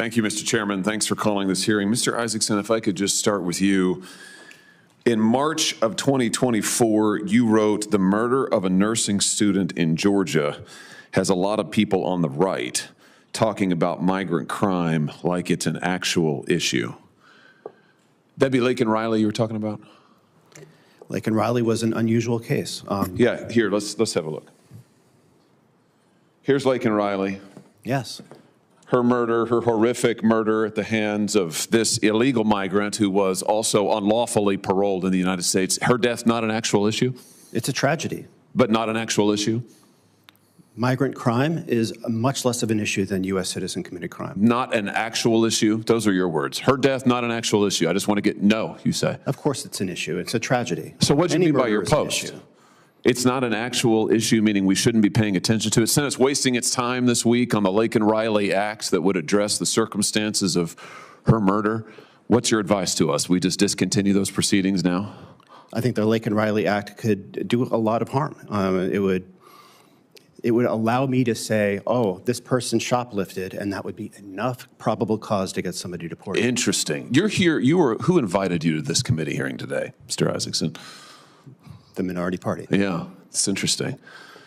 Thank you, Mr. Chairman. Thanks for calling this hearing. Mr. Isacson, if I could just start with you. In March of 2024, you wrote, "The murder of a nursing student in Georgia has a lot of people on the right talking about migrant crime like it's an actual issue." That'd be Laken Riley you were talking about? Laken Riley was an unusual case. Yeah, here, let's have a look. Here's Laken Riley. Yes. Her murder, her horrific murder at the hands of this illegal migrant who was also unlawfully paroled in the United States. Her death, not an actual issue? It's a tragedy. But not an actual issue? Migrant crime is much less of an issue than U.S. citizen committed crime. Not an actual issue? Those are your words. Her death, not an actual issue. I just want to get, no, you say. Of course it's an issue. It's a tragedy. So what do you mean by your murder is an post? issue. It's not an actual issue, meaning we shouldn't be paying attention to it. Senate's wasting its time this week on the Laken Riley Act that would address the circumstances of her murder. What's your advice to us? We just discontinue those proceedings now? I think the Laken Riley Act could do a lot of harm. It would allow me to say, oh, this person shoplifted, and that would be enough probable cause to get somebody deported. Interesting. You're here. Who invited you to this committee hearing today, Mr. Isacson? The minority party. Yeah, it's interesting.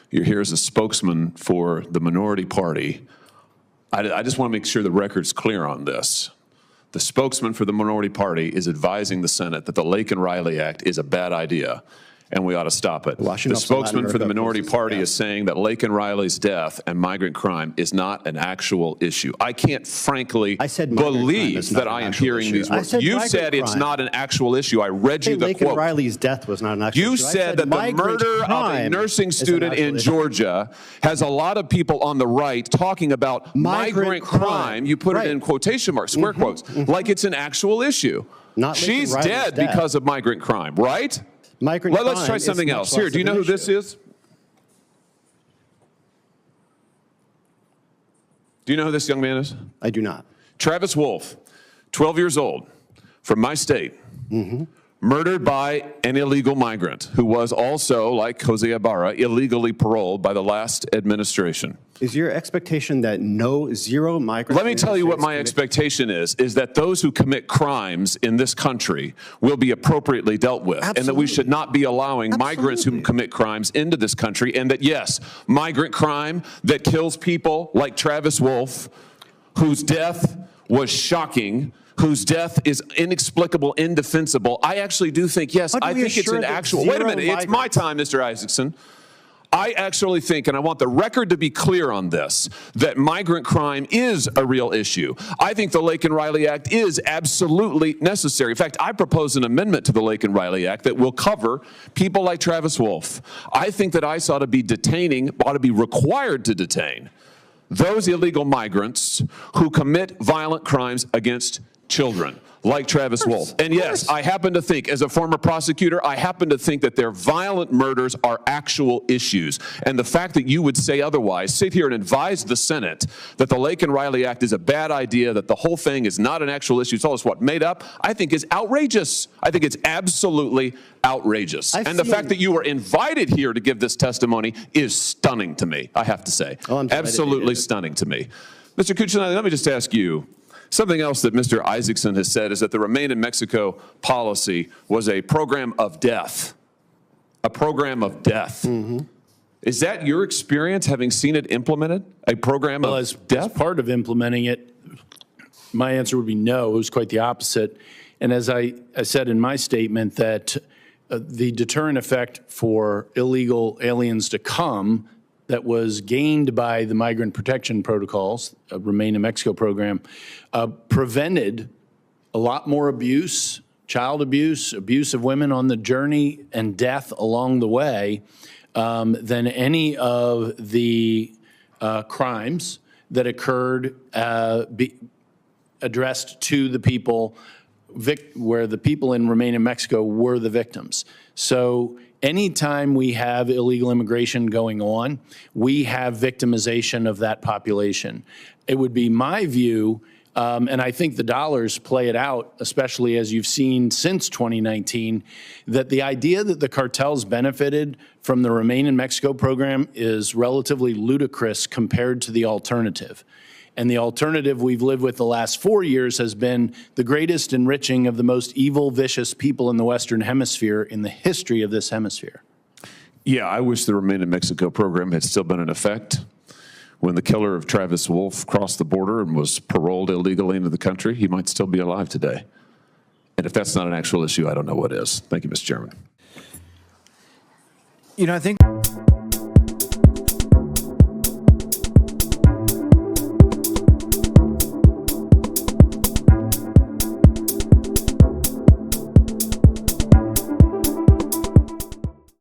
You're here as a spokesman for the minority party. I just want to make sure the record's clear on this. The spokesman for the minority party is advising the Senate that the Laken Riley Act is a bad idea and we ought to stop it. The spokesman for the minority party is saying that Laken Riley's death and migrant crime is not an actual issue. I can't frankly believe that I am hearing these words. You said it's not an actual issue. I read you the quote. Laken Riley's death was not an actual issue. You said that the murder of a nursing student in Georgia has a lot of people on the right talking about migrant crime. You put it in quotation marks, square quotes, like it's an actual issue. She's dead because of migrant crime, right? Let's try something else. Here, do you know who this is? Do you know who this young man is? I do not. Travis Wolf, 12 years old, from my state, murdered by an illegal migrant who was also, like Jose Ibarra, illegally paroled by the last administration. Is your expectation that zero migrants? Let me tell you what my expectation is that those who commit crimes in this country will be appropriately dealt with. And that we should not be allowing migrants who commit crimes into this country, and that, yes, migrant crime that kills people like Travis Wolf, whose death was shocking, whose death is inexplicable, indefensible. I actually do think, yes, I think it's an actual, wait a minute, it's my time, Mr. Isacson. I actually think, and I want the record to be clear on this, that migrant crime is a real issue. I think the Laken Riley Act is absolutely necessary. In fact, I propose an amendment to the Laken Riley Act that will cover people like Travis Wolf. I think that ICE ought to be required to detain those illegal migrants who commit violent crimes against children, like Travis Wolf. And yes, I happen to think, as a former prosecutor, I happen to think that their violent murders are actual issues. And the fact that you would say otherwise, sit here and advise the Senate that the Laken Riley Act is a bad idea, that the whole thing is not an actual issue, it's all what, made up, I think is outrageous. I think it's absolutely outrageous. And the fact that you were invited here to give this testimony is stunning to me, I have to say. Absolutely stunning to me. Mr. Cuccinelli, let me just ask you, something else that Mr. Isacson has said is that the Remain in Mexico policy was a program of death. A program of death. Is that your experience, having seen it implemented? A program of death? As part of implementing it, my answer would be no. It was quite the opposite. And as I said in my statement, that the deterrent effect for illegal aliens to come that was gained by the migrant protection protocols, Remain in Mexico program, prevented a lot more abuse, child abuse, abuse of women on the journey, and death along the way than any of the crimes that occurred addressed to the people where the people in Remain in Mexico were the victims. So anytime we have illegal immigration going on, we have victimization of that population. It would be my view, and I think the dollars play it out, especially as you've seen since 2019, that the idea that the cartels benefited from the Remain in Mexico program is relatively ludicrous compared to the alternative. And the alternative we've lived with the last 4 years has been the greatest enriching of the most evil, vicious people in the Western Hemisphere in the history of this hemisphere. Yeah, I wish the Remain in Mexico program had still been in effect. When the killer of Travis Wolff crossed the border and was paroled illegally into the country, he might still be alive today. And if that's not an actual issue, I don't know what is. Thank you, Mr. Chairman. You know, I think